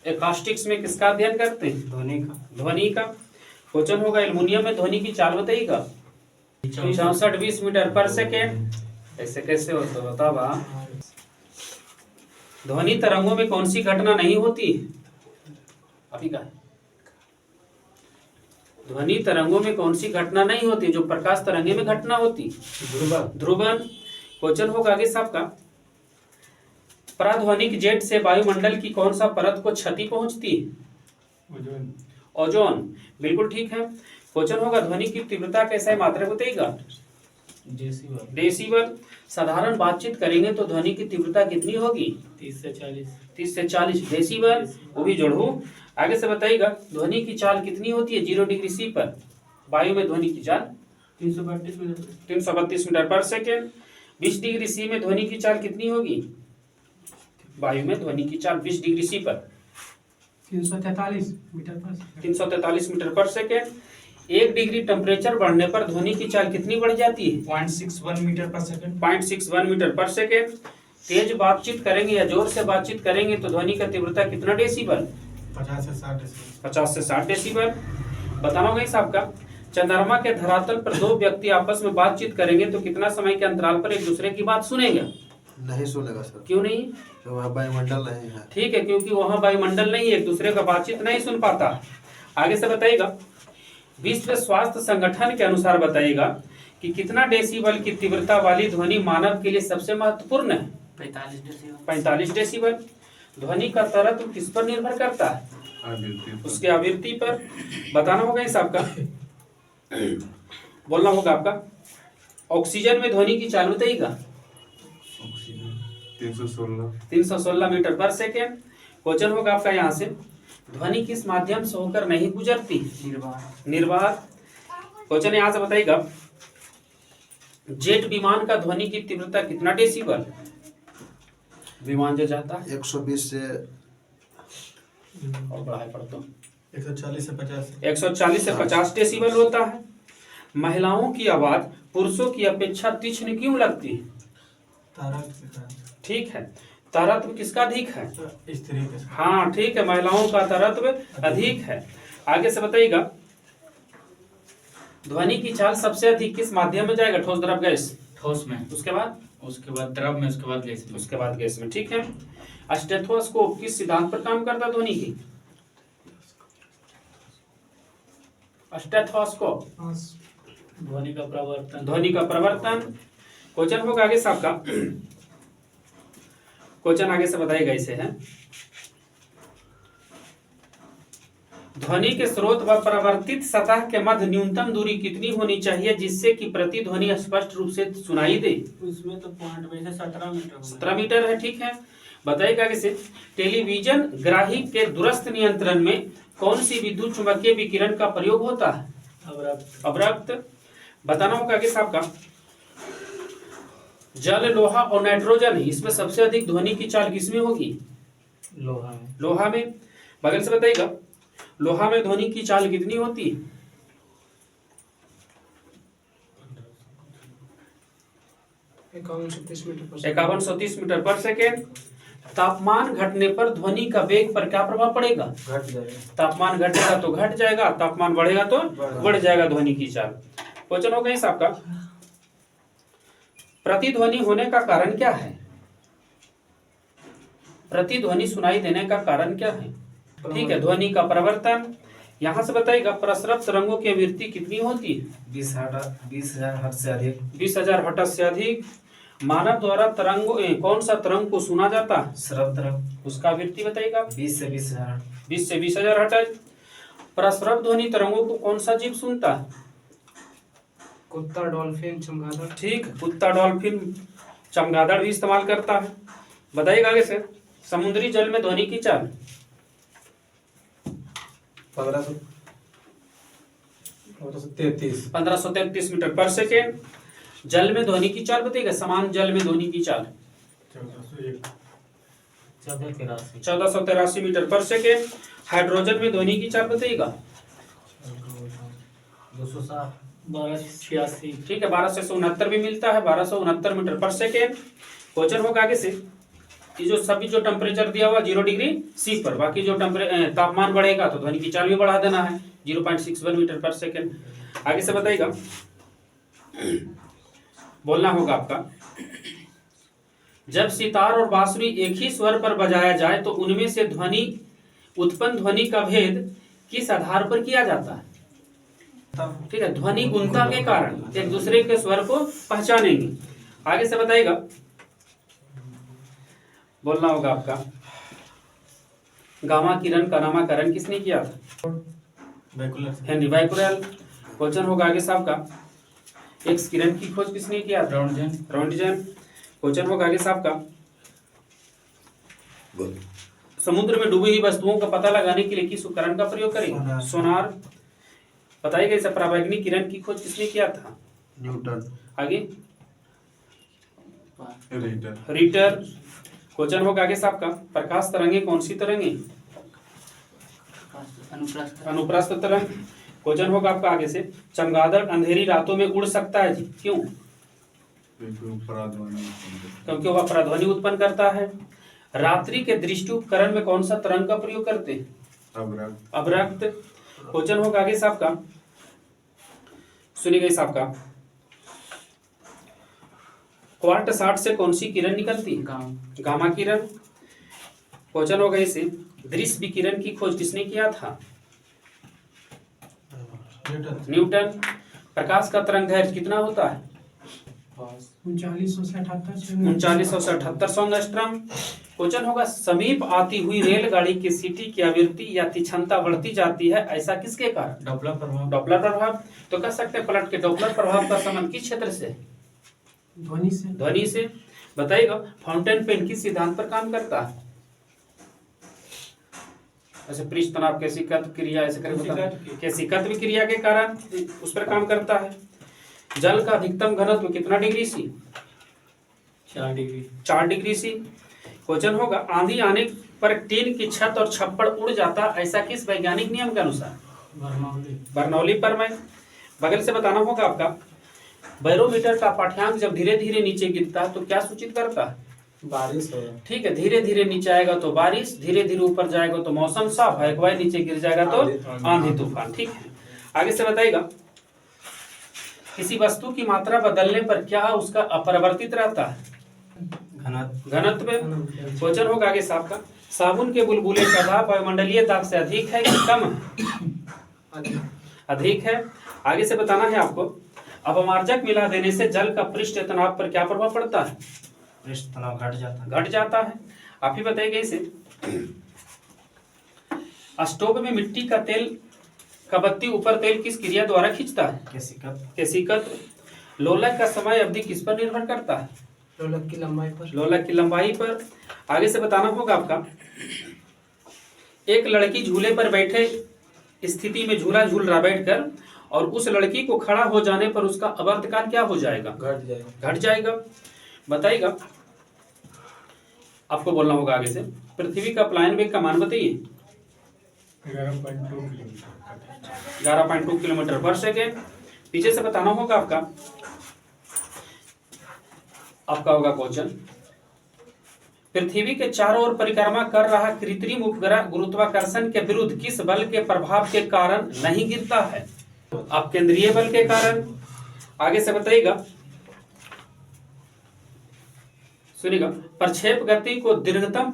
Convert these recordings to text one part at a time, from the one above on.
एकास्टिक्स में किसका अध्ययन करते हैं? ध्वनि का। क्वेश्चन होगा एल्युमिनियम में ध्वनि की चाल बताइएगा। 64 मीटर पर सेकेंड। ऐसे कैसे होता बता बा। ध्वनि तरंगों में कौन सी घटना नहीं होती? अभी का ध्वनि तरंगों में कौन सी घटना नहीं होती जो प्रकाश तरंगे में घटना होती? ध्रुवन। क्वेश्चन होगा आगे साहब का, प्राध्वनिक जेट से वायुमंडल की कौन सा परत को क्षति पहुंचती है? ओजोन। बिल्कुल ठीक है। क्वेश्चन होगा ध्वनि की तीव्रता कैसा है मात्रा बताइएगा? डेसिबल। साधारण बातचीत करेंगे तो ध्वनि की तीव्रता कितनी होगी? 30 से 40 डेसिबल। वो भी जोड़ू। आगे से बताइएगा ध्वनि की चाल कितनी होती है 0 डिग्री सी पर? वायु में ध्वनि की चाल 332 मीटर पर सेकेंड। 20 डिग्री सी में ध्वनि की चाल कितनी होगी? वायु में ध्वनि की चाल 20 डिग्री सी पर 343 मीटर पर सेकेंड। 1 डिग्री टेम्परेचर बढ़ने पर ध्वनि की चाल कितनी बढ़ जाती है? 0.61 मीटर पर सेकंड। 0.61 मीटर पर सेकेंड। तेज बातचीत करेंगे या जोर से बातचीत करेंगे तो ध्वनि का तीव्रता कितना डेसिबल? 50 से 60 डेसिबल। 50 से 60 डेसिबल। बताना होगा साहब का, चंद्रमा के धरातल पर दो व्यक्ति आपस में बातचीत करेंगे तो कितना समय के अंतराल पर एक दूसरे की बात सुनेंगे? नहीं सुनेगा सर। क्यों नहीं? तो वहाँ वायुमंडल नहीं है। ठीक है, क्योंकि वहां वायुमंडल नहीं है, एक दूसरे का बातचीत नहीं सुन पाता। आगे से बताइएगा विश्व स्वास्थ्य संगठन के अनुसार बताइएगा कि कितना डेसिबल की तीव्रता वाली ध्वनि मानव के लिए सबसे महत्वपूर्ण है? 45 डेसिबल। ध्वनि का तरत्व किस पर निर्भर करता है? उसके आवृत्ति पर। बताना होगा इस आपका, बोलना होगा आपका। ऑक्सीजन में ध्वनि की चाल बताइएगा। 316 मीटर पर सेकेंड। क्वेश्चन होगा आपका यहाँ से, ध्वनि किस माध्यम से होकर नहीं गुजरती? निर्वात। क्वेश्चन यहाँ से बताइएगा जेट विमान का ध्वनि की तीव्रता कितना डेसिबल? विमान जो जाता है 120 से और बढ़ाए पड़ तो 140 से 50 140 से 50 डेसिबल होता है। महिलाओं की आवाज पुरुषों की अपेक्षा तीक्ष्ण क्यों लगती है? ठीक है। तरत्व किसका अधिक है? स्त्री के। हाँ ठीक है, महिलाओं का तरत्व अधिक है। आगे से बताइएगा ध्वनि की चाल सबसे अधिक किस माध्यम में जाएगा? ठोस, द्रव, गैस? ठोस में, उसके बाद द्रव में, उसके बाद गैस में, उसके बाद गैस में। ठीक है। स्टेथोस्कोप किस सिद्धांत पर काम करता है ध्वनि की? स्टेथोस्कोप ध्वनि का प्रवर्तन। ध्वनि का प्रवर्तन। क्वेश्चन होगा आगे साहब का, क्वेश्चन आगे से बताइएगा इसे है, ध्वनि के स्रोत व परावर्तित सतह के मध्य न्यूनतम दूरी कितनी होनी चाहिए जिससे कि प्रतिध्वनि स्पष्ट रूप से सुनाई दे? उसमें तो पॉइंट में से 17 मीटर 17 मीटर है। ठीक है। बताइएगा कैसे, टेलीविजन ग्राही के दूरस्थ नियंत्रण में कौन सी विद्युत चुंबकीय विकिरण का प्रयोग होता है? अवरक्त। बताना होगा आगे साहब का, जल, लोहा और नाइट्रोजन, इसमें सबसे अधिक ध्वनि की चाल किसमें होगी? लोहा में। बगल से बताइएगा लोहा में ध्वनि की चाल कितनी होती है? 5130 मीटर पर सेकेंड। तापमान घटने पर ध्वनि का वेग पर क्या प्रभाव पड़ेगा? घट जाएगा। तापमान घटेगा तो घट जाएगा, तापमान बढ़ेगा तो बढ़ जाएगा ध्वनि की चाल। क्वेश्चन हो गया आपका, प्रतिध्वनि होने का कारण क्या है? प्रतिध्वनि सुनाई देने का कारण क्या है? ठीक है, ध्वनि का प्रवर्तन। यहाँ से बताइएगा प्रसरप तरंगों की आवृत्ति कितनी होती है? 20,000 हर्ट्ज से अधिक। 20,000 हर्ट्ज से अधिक। मानव द्वारा तरंगों कौन सा तरंग को सुना जाता है? श्रव्य तरंग। उसका आवृत्ति बताइएगा। 20 से 20,000। 20 से 20,000 हर्ट्ज। प्रसरप ध्वनि तरंगों को कौन सा जीव सुनता है? कुत्ता, डॉल्फिन, चमगादड़। ठीक, कुत्ता, डॉल्फिन, चमगादड़ भी इस्तेमाल करता है। बताइएगा आगे से, समुद्री जल में ध्वनि की चाल 1533 मीटर पर सेकेंड। जल में ध्वनि की चाल बताइएगा, समान जल में ध्वनि की चाल 1483 मीटर पर सेकेंड। हाइड्रोजन में ध्वनि की चाल बताइएगा। 1286। ठीक है, 1269 भी मिलता है, 1269 मीटर पर सेकेंड। क्वेश्चन होगा आगे से, ये जो सभी जो टेम्परेचर दिया हुआ 0 डिग्री सी पर, बाकी जो तापमान बढ़ेगा तो ध्वनि की चाल भी बढ़ा देना है 0.61 मीटर पर सेकेंड। आगे से बताइएगा, बोलना होगा आपका, जब सितार और बांसुरी एक ही स्वर पर बजाया जाए तो उनमें से उत्पन्न ध्वनि का भेद किस आधार पर किया जाता है? ठीक है, ध्वनि गुणता के कारण एक दूसरे के स्वर को पहचानेंगे। आगे से बताइएगा, बोलना होगा आपका, गामा किरण का नामकरण किसने किया था? Henri Becquerel. क्वेश्चन होगा आगे साहब का, एक्स किरण की खोज किसने किया था? रोंटगेन। क्वेश्चन होगा आगे साहब का, समुद्र में डूबी हुई वस्तुओं का पता लगाने के लिए किस उपकरण का प्रयोग करें? सोनार। बताइएगा, इसे पराबैंगनी किरण की खोज किसने किया था? न्यूटन। आगे रीटर। क्वेश्चन होगा आगे साहब का, प्रकाश तरंगे कौन सी तरंगे? अनुप्रस्थ तरंग। क्वेश्चन होगा आपका आगे से, चमगादड़ अंधेरी रातों में उड़ सकता है जी, क्यों? क्योंकि वह पराध्वनि उत्पन्न करता है। रात्रि के दृष्टि उपकरण में कौन सा तरंग का प्रयोग करते हैं? अवरक्त। क्वेश्चन होगा आगे साहब का, सुनिएगा साहब का, क्वार्ट 60 से कौन सी किरण निकलती है? गामा किरण। क्वेश्चन होगा इसे, दृश्य विकिरण की खोज किसने किया था? न्यूटन। प्रकाश का तरंग दैर्घ्य कितना होता है? 3978 एंगस्ट्रॉम। क्वेश्चन होगा, समीप आती हुई रेलगाड़ी की सीटी की आवृत्ति या तीक्ष्णता बढ़ती जाती है, ऐसा किसके कारण? डॉपलर प्रभाव। तो कह सकते हैं पलट के डॉपलर प्रभाव का संबंध किस क्षेत्र से? ध्वनि से। बताइएगा, फाउंटेन पेन किस सिद्धांत पर काम करता है? ऐसे पृष्ठ तनाव केशिकत्व क्रिया, ऐसे करके केशिकत्व क्रिया के कारण उस पर काम करता है। जल का अधिकतम घनत्व कितना degree C? 4 degree C. Question होगा, आंधी आने पर टीन की छत और छप्पड़ उड़ जाता, ऐसा किस वैज्ञानिक नियम के अनुसार? बर्नौली प्रमेय। बगल से बताना होगा आपका, बैरोमीटर का पाठ्यांक जब धीरे धीरे नीचे गिरता है तो क्या सूचित करता है? बारिश हो। ठीक है, धीरे धीरे नीचे आएगा तो बारिश, धीरे धीरे ऊपर जाएगा तो मौसम साफ है, एक बार नीचे गिर जाएगा तो आंधी तूफान। ठीक है, आगे से बताइएगा, किसी वस्तु की मात्रा बदलने पर क्या उसका अपरिवर्तित रहता है? घनत्व। क्वेश्चन होगा आगे साहब का, साबुन के बुलबुले का दाब वायुमंडलीय दाब से अधिक है कि कम है? अधिक है। आगे से बताना है आपको, अपमार्जक मिला देने से जल का पृष्ठ तनाव पर क्या प्रभाव पड़ता है? पृष्ठ तनाव घट जाता है। आप ही बताइएगा इसे, स्टोव में मिट्टी का तेल का बत्ती ऊपर तेल किस क्रिया द्वारा खींचता है? केशिकत्व। लोलक का समय अवधि किस पर निर्भर करता है? लोलक की लंबाई पर। आगे से बताना होगा आपका, एक लड़की झूले पर बैठे स्थिति में झूला झूल रहा बैठकर, और उस लड़की को खड़ा हो जाने पर उसका आवर्तकाल क्या हो जाएगा? घट जाएगा। बताइएगा, आपको बोलना होगा आगे से, पृथ्वी का पलायन वेग का मान बताइए। 11.2 किलोमीटर पर सेकेंड। पीछे से बताना होगा आपका होगा क्वेश्चन, पृथ्वी के चारों ओर परिक्रमा कर रहा कृत्रिम उपग्रह गुरुत्वाकर्षण के विरुद्ध किस बल के प्रभाव के कारण नहीं गिरता है? आप केंद्रीय बल के कारण। आगे से बताइएगा, सुनिएगा, प्रक्षेप गति को दीर्घतम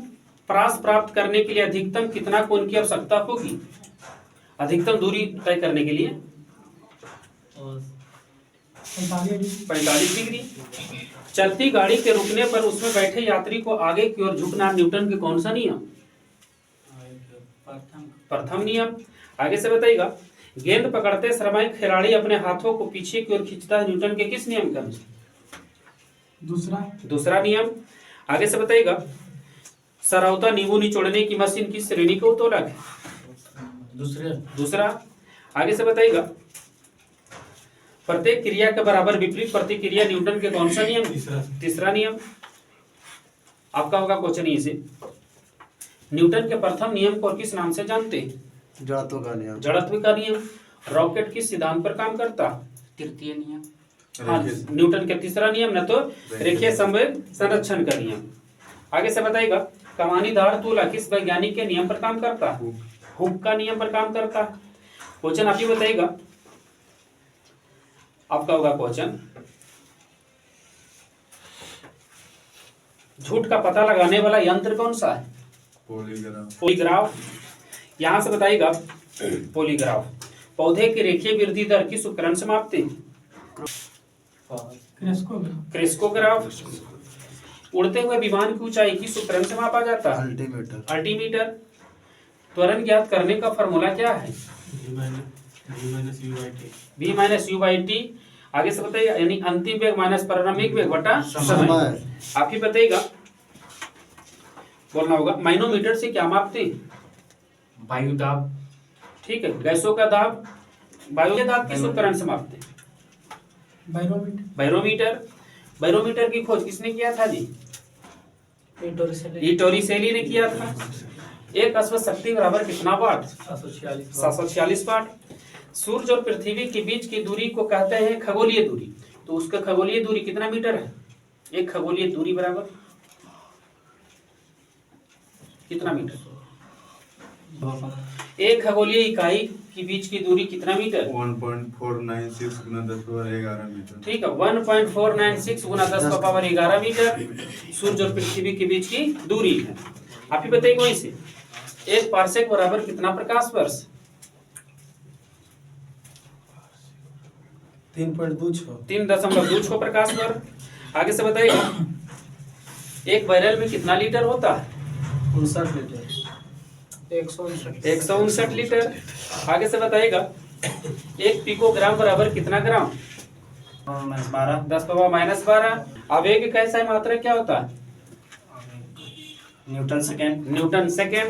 प्रास प्राप्त करने के लिए अधिकतम कितना कोण की आवश्यकता होगी? अधिकतम दूरी तय करने के लिए 45 डिग्री। चलती गाड़ी के रुकने पर उसमें बैठे यात्री को आगे की ओर झुकना न्यूटन के कौन सा नियम? प्रथम नियम। आगे से बताइएगा, गेंद पकड़ते समय खिलाड़ी अपने हाथों को पीछे की ओर खींचता है, न्यूटन के किस नियम के अनुसार? दूसरा नियम। आगे से बताइएगा, सरौता नींबू निचोड़ने की मशीन किस श्रेणी का उत्तोलक है? दूसरा। आगे से बताइएगा, प्रत्येक क्रिया के बराबर विपरीत प्रतिक्रिया न्यूटन के कौन सा नियम? तीसरा नियम। आपका होगा क्वेश्चन इसे, न्यूटन के प्रथम नियम को किस नाम से जानते हैं? जड़त्व का नियम। रॉकेट किस सिद्धांत पर काम करता? तृतीय नियम। हाँ, न्यूटन के तीसरा नियम, न तो रेखीय संवेग संरक्षण का नियम। आगे से बताइएगा कमानीदार तूला किस वैज्ञानिक के नियम पर काम करता है? हुक का नियम पर काम करता है। क्वेश्चन आप ही बताइएगा, आपका होगा क्वेश्चन, झूठ का पता लगाने वाला यंत्र कौन सा है? पॉलीग्राफ। यहां से बताइएगा पॉलीग्राफ पौधे की रेखीय वृद्धि दर किस उपकरण से मापते हैं? क्रेस्कोग्राफ। उड़ते हुए विमान की ऊंचाई किस उपकरण से मापा जाता है? अल्टीमीटर। अल्टीमीटर। त्वरण ज्ञात करने का फॉर्मूला क्या है? v minus you by T. आगे से बताइएगा यानी अंतिम वेग माइनस प्रारंभिक वेग बटा समय। आप ही बताइएगा, बोलना होगा माइनोमीटर से क्या मापते हैं? वायु दाब। ठीक है, गैसों का दाब। वायु के दाब किस उपकरण से मापते हैं? बैरोमीटर। बैरोमीटर की खोज किसने किया था जी? टोरिसेली ने किया था। एक अश्व शक्ति बराबर कितना वाट? 746 वाट। सूर्य और पृथ्वी के बीच की दूरी को कहते हैं खगोलीय दूरी। तो उसका खगोलीय दूरी कितना मीटर है? एक खगोलीय दूरी बराबर कितना मीटर? एक खगोलीय इकाई के बीच की दूरी कितना मीटर? 1.496 गुना 10⁻11 मीटर। ठीक है, 1.496 गुना 10⁻11 मीटर सूर्य और पृथ्वी के बीच की दूरी है। आप ही बताइए वहीं से एक पारसेक बराबर कितना प्रकाश वर्ष? 3.26 प्रकाश वर्ष। आगे से बताइए एक बैरल में कितना लीटर होता है? 59 लीटर। 159 लीटर। आगे से बताइएगा एक पिकोग्राम बराबर कितना ग्राम? 10⁻−12। आवेग का ऐसा मात्रा क्या होता है? Newton second. Newton second.